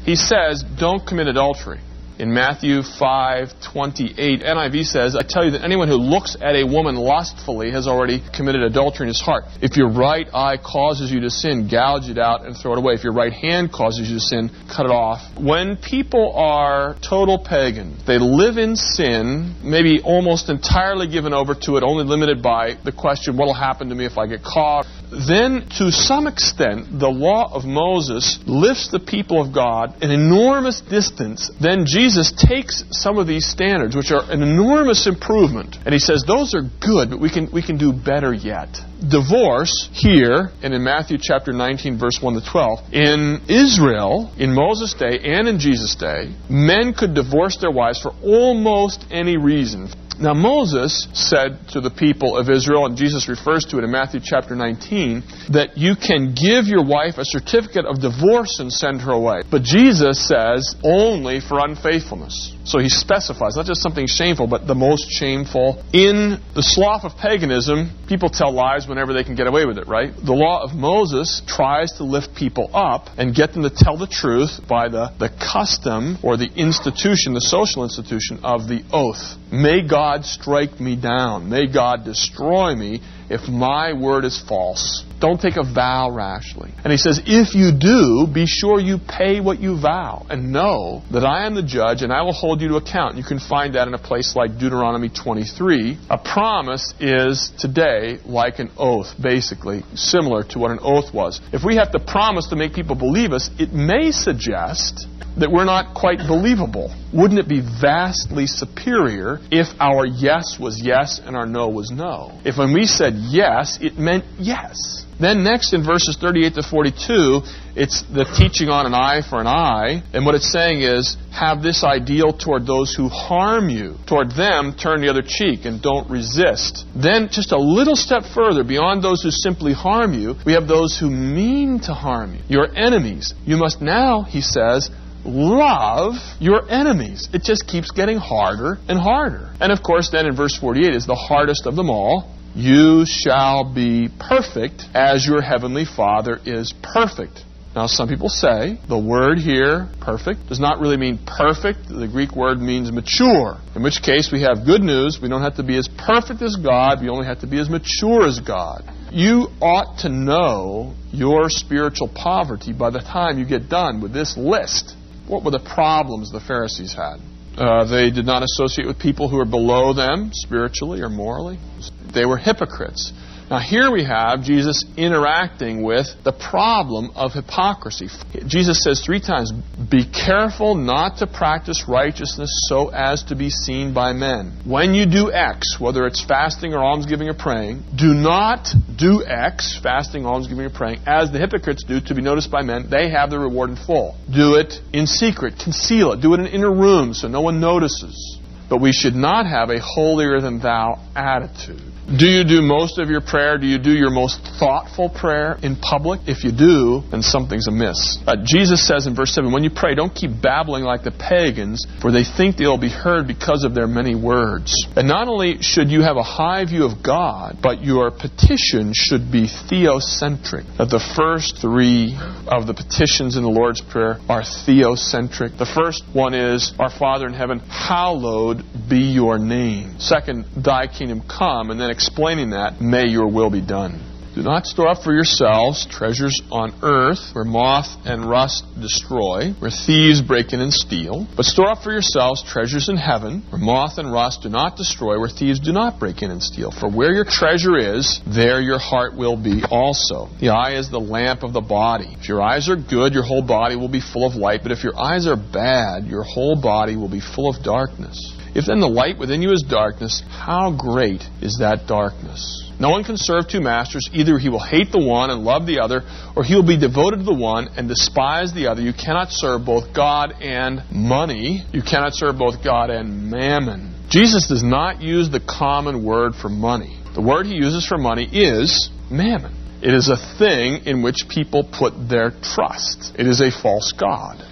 He says, don't commit adultery. In Matthew 5:28, NIV says, I tell you that anyone who looks at a woman lustfully has already committed adultery in his heart. If your right eye causes you to sin, gouge it out and throw it away. If your right hand causes you to sin, cut it off. When people are total pagans, they live in sin, maybe almost entirely given over to it, only limited by the question, what will happen to me if I get caught? Then, to some extent, the law of Moses lifts the people of God an enormous distance. Then Jesus takes some of these standards, which are an enormous improvement, and he says, those are good, but we can do better yet. Divorce, here, and in Matthew chapter 19, verse 1 to 12, in Israel, in Moses' day and in Jesus' day, men could divorce their wives for almost any reason. Now Moses said to the people of Israel, and Jesus refers to it in Matthew chapter 19, that you can give your wife a certificate of divorce and send her away. But Jesus says only for unfaithfulness. So he specifies, not just something shameful, but the most shameful. In the slough of paganism, people tell lies whenever they can get away with it, right? The law of Moses tries to lift people up and get them to tell the truth by the custom or the institution, the social institution of the oath. May God strike me down. May God destroy me if my word is false. Don't take a vow rashly. And he says, if you do, be sure you pay what you vow, and know that I am the judge, and I will hold you to account. You can find that in a place like Deuteronomy 23. A promise is today like an oath, basically, similar to what an oath was. If we have to promise to make people believe us, it may suggest that we're not quite believable. Wouldn't it be vastly superior if our yes was yes and our no was no? If when we said yes, it meant yes. Then next in verses 38 to 42, it's the teaching on an eye for an eye. And what it's saying is, have this ideal toward those who harm you. Toward them, turn the other cheek and don't resist. Then just a little step further, beyond those who simply harm you, we have those who mean to harm you. Your enemies. You must now, he says, love your enemies. It just keeps getting harder and harder. And of course, then in verse 48 is the hardest of them all. You shall be perfect as your heavenly Father is perfect. Now, some people say the word here, perfect, does not really mean perfect. The Greek word means mature. In which case, we have good news. We don't have to be as perfect as God. We only have to be as mature as God. You ought to know your spiritual poverty by the time you get done with this list. What were the problems the Pharisees had? They did not associate with people who were below them spiritually or morally. They were hypocrites. Now here we have Jesus interacting with the problem of hypocrisy. Jesus says 3 times, be careful not to practice righteousness so as to be seen by men. When you do X, whether it's fasting or almsgiving or praying, do not do X, fasting, almsgiving or praying, as the hypocrites do to be noticed by men. They have the reward in full. Do it in secret. Conceal it. Do it in inner rooms so no one notices. But we should not have a holier-than-thou attitude. Do you do most of your prayer? Do you do your most thoughtful prayer in public? If you do, then something's amiss. Jesus says in verse 7, when you pray, don't keep babbling like the pagans, for they think they'll be heard because of their many words. And not only should you have a high view of God, but your petition should be theocentric. That the first 3 of the petitions in the Lord's Prayer are theocentric. The first one is, Our Father in heaven, hallowed be your name. Second, thy kingdom come. And then explaining that, may your will be done. Do not store up for yourselves treasures on earth, where moth and rust destroy, where thieves break in and steal. But store up for yourselves treasures in heaven, where moth and rust do not destroy, where thieves do not break in and steal. For where your treasure is, there your heart will be also. The eye is the lamp of the body. If your eyes are good, your whole body will be full of light. But if your eyes are bad, your whole body will be full of darkness. If then the light within you is darkness, how great is that darkness? No one can serve 2 masters. Either he will hate the one and love the other, or he will be devoted to the one and despise the other. You cannot serve both God and money. You cannot serve both God and mammon. Jesus does not use the common word for money. The word he uses for money is mammon. It is a thing in which people put their trust. It is a false god.